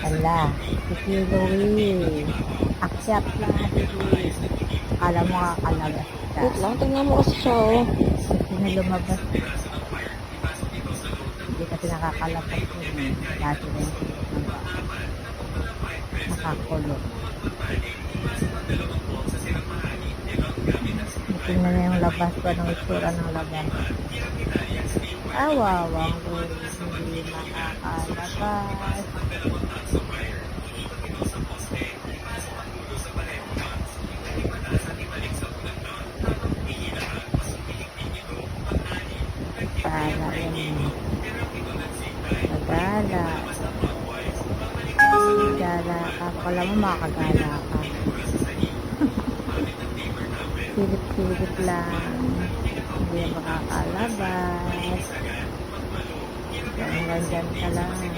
Ala, si Kiloy. Akyat lang dito. Akala mo kakalabas ka. Wait lang, tingnan mo kasi siya, oh. Sino lumabas? Hindi kasi nakakalabas yun eh. Dati na yung nakakulong. Tingnan na yung labas ko, anong itsura ng labas. Awawang hindi makakalabas. Gala yun. Gala. Gala ka. Kala mo makakagala ka. Silip-silip lang. Hindi na makakalabas. Hanggang dyan ka lang.